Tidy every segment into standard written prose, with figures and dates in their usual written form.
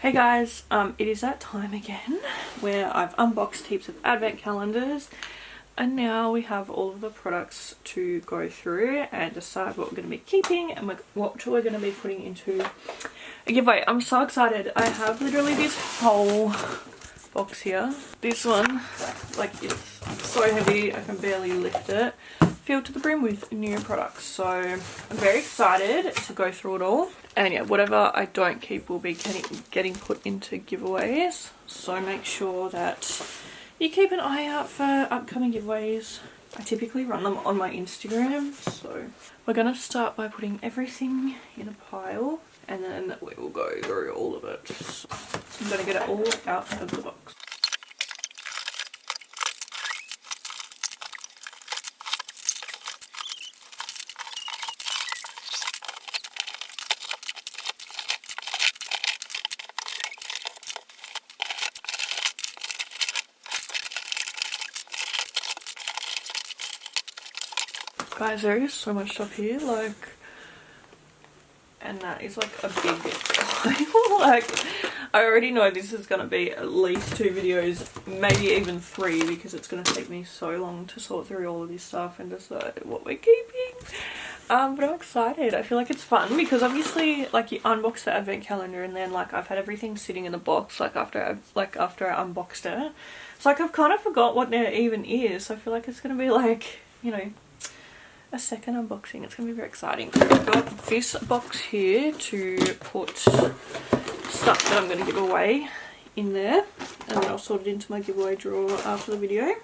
Hey guys, it is that time again where I've unboxed heaps of advent calendars and now we have all of the products to go through and decide what we're going to be keeping and what we're going to be putting into a giveaway. I'm so excited. I have literally this whole box here. This one, like, it's so heavy I can barely lift it. Filled to the brim with new products, so I'm very excited to go through it all. And yeah, whatever I don't keep will be getting put into giveaways, so make sure that you keep an eye out for upcoming giveaways. I typically run them on my Instagram, so we're gonna start by putting everything in a pile and then we will go through all of it. So I'm gonna get it all out of the box. Guys, there is so much stuff here, like, and that is like a big pile. Like, I already know this is going to be at least 2 videos, maybe even 3, because it's going to take me so long to sort through all of this stuff and decide what we're keeping. But I'm excited. I feel like it's fun because obviously, like, you unbox the advent calendar and then, like, I've had everything sitting in the box, like, after I unboxed it. So, like, I've kind of forgot what there even is. So I feel like it's going to be, like, you know, a second unboxing. It's going to be very exciting. I've got this box here to put stuff that I'm going to give away in there, and then I'll sort it into my giveaway drawer after the video.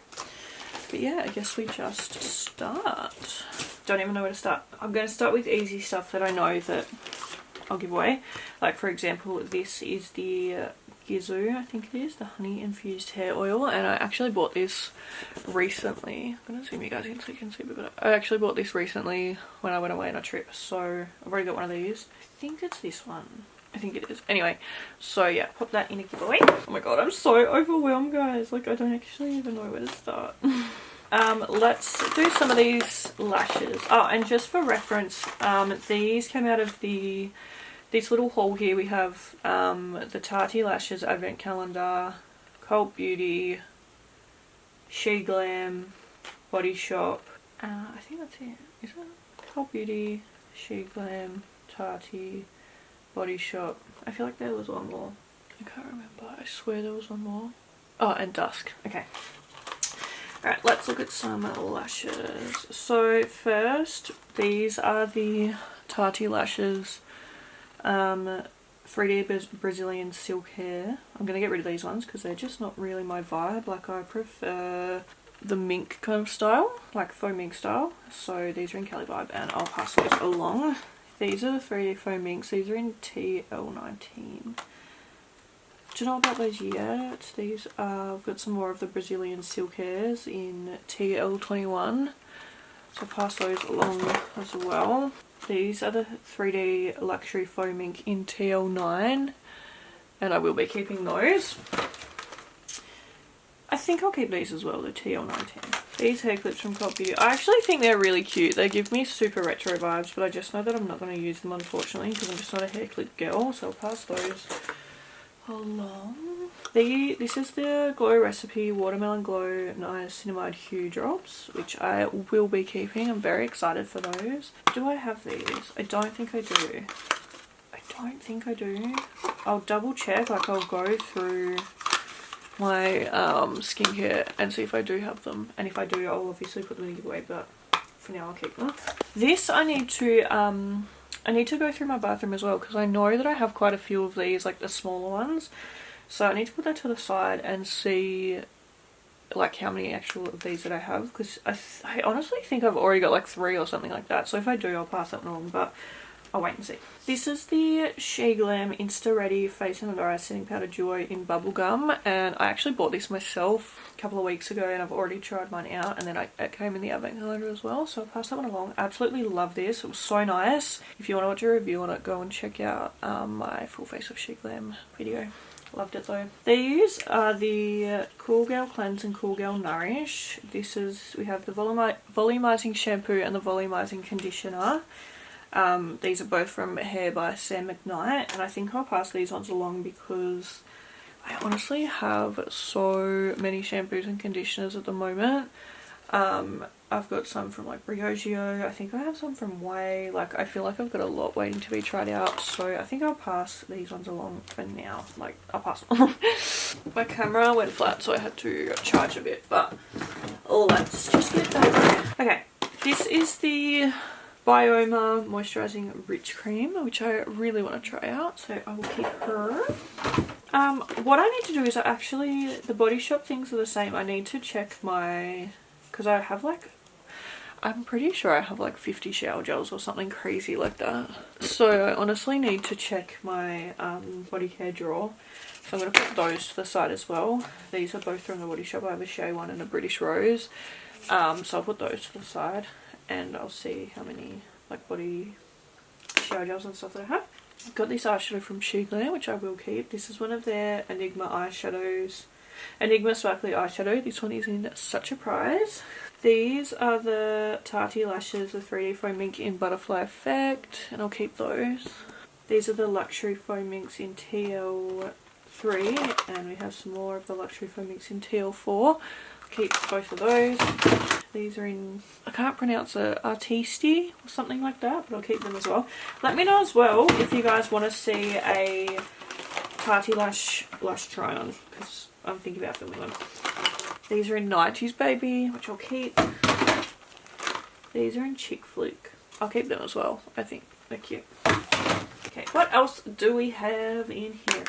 But yeah, I guess we just start. Don't even know where to start. I'm going to start with easy stuff that I know that I'll give away. Like, for example, this is the Gizu, I think it is, the honey infused hair oil, and I actually bought this recently. I'm gonna zoom you guys in so you can see a bit better. I actually bought this recently when I went away on a trip, so I've already got one of these. I think it's this one. I think it is. Anyway, so yeah, pop that in a giveaway. Oh my god, I'm so overwhelmed, guys. Like, I don't actually even know where to start. Let's do some of these lashes. Oh, and just for reference, these came out of this little haul here. We have the Tati Lashes Advent Calendar, Cult Beauty, She Glam, Body Shop. I think that's it. Is it? Cult Beauty, She Glam, Tati, Body Shop. I feel like there was one more. I can't remember. I swear there was one more. Oh, and Dusk. Okay. Alright, let's look at some lashes. So first, these are the Tati Lashes 3D Brazilian silk hair. I'm going to get rid of these ones because they're just not really my vibe. Like, I prefer the mink kind of style, like faux mink style. So these are in Cali Vibe and I'll pass those along. These are the 3D faux minks. These are in TL19. Do you know about those yet? These I've got some more of the Brazilian silk hairs in TL21. So I'll pass those along as well. These are the 3D Luxury Faux Mink in TL9, and I will be keeping those. I think I'll keep these as well, the TL19. These hair clips from Cult Beauty. I actually think they're really cute. They give me super retro vibes, but I just know that I'm not going to use them, unfortunately, because I'm just not a hair clip girl, so I'll pass those along. This is the Glow Recipe Watermelon Glow Niacinamide Hue Drops, which I will be keeping. I'm very excited for those. Do I have these? I don't think I do. I don't think I do. I'll double check, like I'll go through my skincare and see if I do have them. And if I do, I'll obviously put them in a giveaway, but for now I'll keep them. This I need to go through my bathroom as well because I know that I have quite a few of these, like the smaller ones. So I need to put that to the side and see, like, how many actual of these that I have, because I honestly think I've already got like 3 or something like that. So if I do, I'll pass that along, but I'll wait and see. This is the She Glam Insta Ready Face and Under Eye Setting Powder Duo in Bubblegum, and I actually bought this myself a couple of weeks ago and I've already tried mine out, and then it came in the advent calendar as well, so I'll pass that one along. Absolutely love this. It was so nice. If you want to watch a review on it, go and check out my full face of She Glam video. Loved it though. These are the Cool Girl Cleanse and Cool Girl Nourish. We have the volumizing shampoo and the volumizing conditioner. These are both from Hair by Sam McKnight, and I think I'll pass these ones along because I honestly have so many shampoos and conditioners at the moment. I've got some from like Briogeo, I think I have some from Way, like I feel like I've got a lot waiting to be tried out, so I think I'll pass these ones along for now. Like, I'll pass them along. My camera went flat, so I had to charge a bit, but let's just get that. Okay, this is the Bioma Moisturising Rich Cream, which I really want to try out, so I will keep her. What I need to do is the Body Shop things are the same. I need to check my, because I have like, I'm pretty sure I have like 50 shower gels or something crazy like that. So I honestly need to check my body care drawer. So I'm going to put those to the side as well. These are both from the Body Shop. I have a Shea one and a British Rose. So I'll put those to the side and I'll see how many like body shower gels and stuff that I have. I've got this eyeshadow from Glam, which I will keep. This is one of their Enigma eyeshadows. Enigma Sparkly Eyeshadow. This one is in such a prize. These are the Tati Lashes, the 3D Foam Ink in Butterfly Effect, and I'll keep those. These are the Luxury Foam Inks in TL3, and we have some more of the Luxury Foam Inks in TL4. I'll keep both of those. These are in, I can't pronounce it, Artisti or something like that, but I'll keep them as well. Let me know as well if you guys want to see a Tati Lash try on, because I'm thinking about filming them. These are in 90s Baby, which I'll keep. These are in Chick Flick. I'll keep them as well, I think. They're cute. Okay, what else do we have in here?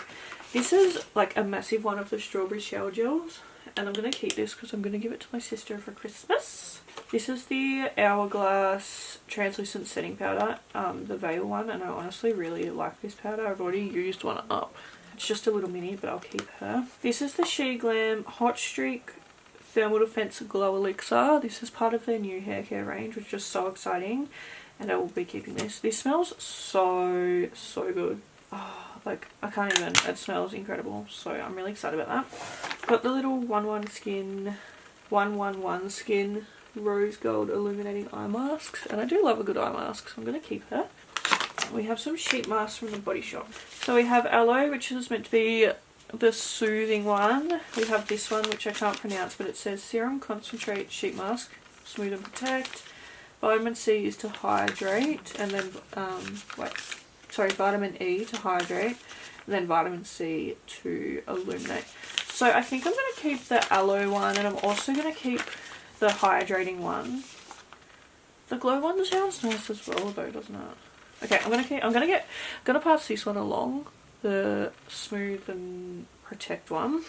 This is like a massive one of the strawberry shower gels. And I'm going to keep this because I'm going to give it to my sister for Christmas. This is the Hourglass Translucent Setting Powder, the Veil one. And I honestly really like this powder. I've already used one up. It's just a little mini, but I'll keep her. This is the Glam Hot Streak Thermal Defense Glow Elixir. This is part of their new hair care range, which is so exciting. And I will be keeping this. This smells so good. Oh, like, I can't even. It smells incredible. So I'm really excited about that. Got the little 111 Skin Rose Gold Illuminating Eye Masks. And I do love a good eye mask, so I'm going to keep her. We have some sheet masks from the Body Shop. So we have Aloe, which is meant to be the soothing one. We have this one, which I can't pronounce, but it says Serum Concentrate Sheet Mask, Smooth and Protect. Vitamin C is to hydrate, and then, vitamin E to hydrate, and then vitamin C to illuminate. So I think I'm going to keep the Aloe one, and I'm also going to keep the hydrating one. The glow one sounds nice as well though, doesn't it? Okay, I'm gonna pass this one along, the Smooth and Protect one,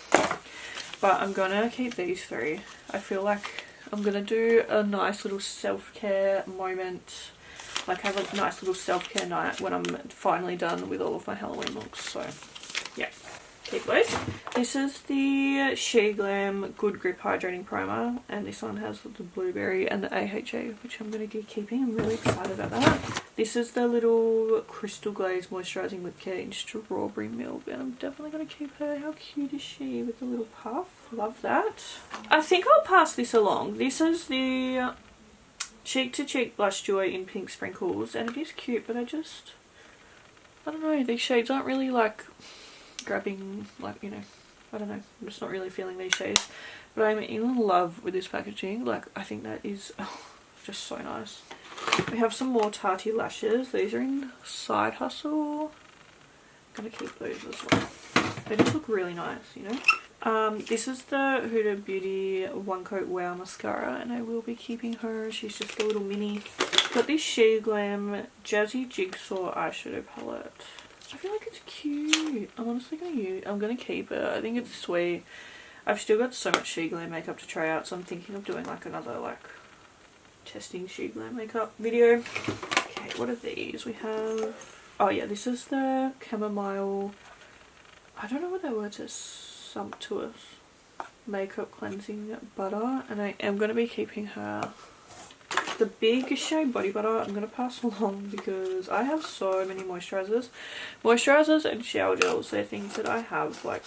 but I'm gonna keep these three. I feel like I'm gonna do a nice little self-care moment, like have a nice little self-care night when I'm finally done with all of my Halloween looks, so yeah. Keep those. This is the Glam Good Grip Hydrating Primer, and this one has the blueberry and the AHA, which I'm going to be keeping. I'm really excited about that. This is the little Crystal Glaze Moisturising Lip Care in Strawberry Milk, and I'm definitely going to keep her. How cute is she with the little puff? Love that. I think I'll pass this along. This is the Cheek to Cheek Blush Joy in Pink Sprinkles, and it is cute, but I don't know, these shades aren't really like grabbing, like, you know, I don't know, I'm just not really feeling these shades, but I'm in love with this packaging. Like, I think that is just so nice. We have some more Tati lashes. These are in Side Hustle. I'm gonna keep those as well. They just look really nice, you know. This is the Huda Beauty One Coat Wow Mascara, and I will be keeping her. She's just a little mini. Got this Glam Jazzy Jigsaw Eyeshadow Palette. I feel like it's cute. I'm honestly I'm gonna keep it. I think it's sweet. I've still got so much Glam makeup to try out, so I'm thinking of doing like another like testing Glam makeup video. Okay, what are these? We have, oh yeah, this is the Chamomile, I don't know what that word is, sumptuous makeup cleansing butter, and I am gonna be keeping her. The big Shea body butter I'm going to pass along because I have so many moisturisers. Moisturisers and shower gels, they're things that I have like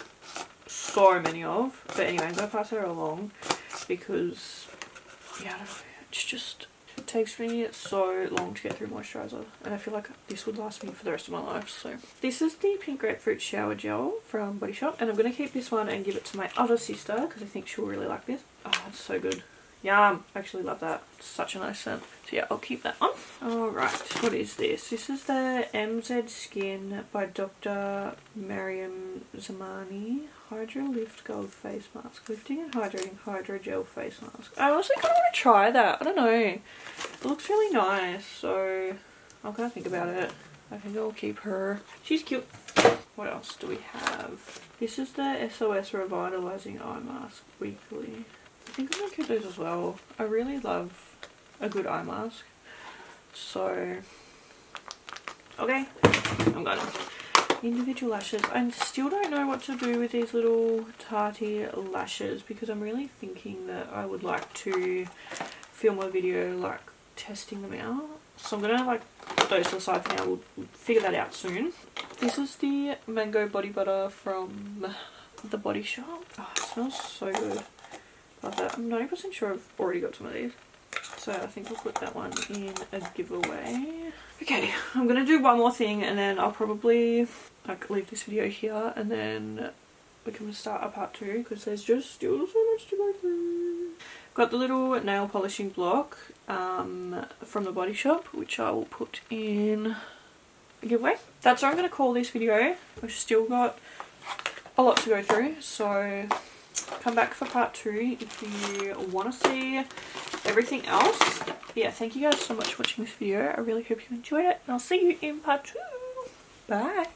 so many of. But anyway, I'm going to pass her along because, yeah, I don't know, it's just takes me so long to get through moisturiser, and I feel like this would last me for the rest of my life. So this is the Pink Grapefruit Shower Gel from Body Shop, and I'm going to keep this one and give it to my other sister because I think she'll really like this. Oh, it's so good. Yum. I actually love that. It's such a nice scent. So yeah, I'll keep that one. Alright, what is this? This is the MZ Skin by Dr. Mariam Zamani Hydro Lift Gold Face Mask. Lifting and Hydrating Hydro Gel Face Mask. I also kind of want to try that. I don't know. It looks really nice, so I'm going to think about it. I think I'll keep her. She's cute. What else do we have? This is the SOS Revitalizing Eye Mask Weekly. I think I'm going to keep those as well. I really love a good eye mask. So, okay, I'm going on. Individual lashes. I still don't know what to do with these little Tati lashes because I'm really thinking that I would like to film a video like testing them out. So I'm going to like put those to the side for now. We'll figure that out soon. This is the Mango Body Butter from the Body Shop. Oh, it smells so good. Love that. I'm 90% sure I've already got some of these. So I think I'll put that one in a giveaway. Okay, I'm going to do one more thing and then I'll probably like leave this video here and then we can start a part 2 because there's just still so much to go through. Got the little nail polishing block from the Body Shop, which I will put in a giveaway. That's what I'm going to call this video. We've still got a lot to go through, so come back for part 2 if you want to see everything else. But yeah, thank you guys so much for watching this video. I really hope you enjoyed it, and I'll see you in part 2. Bye.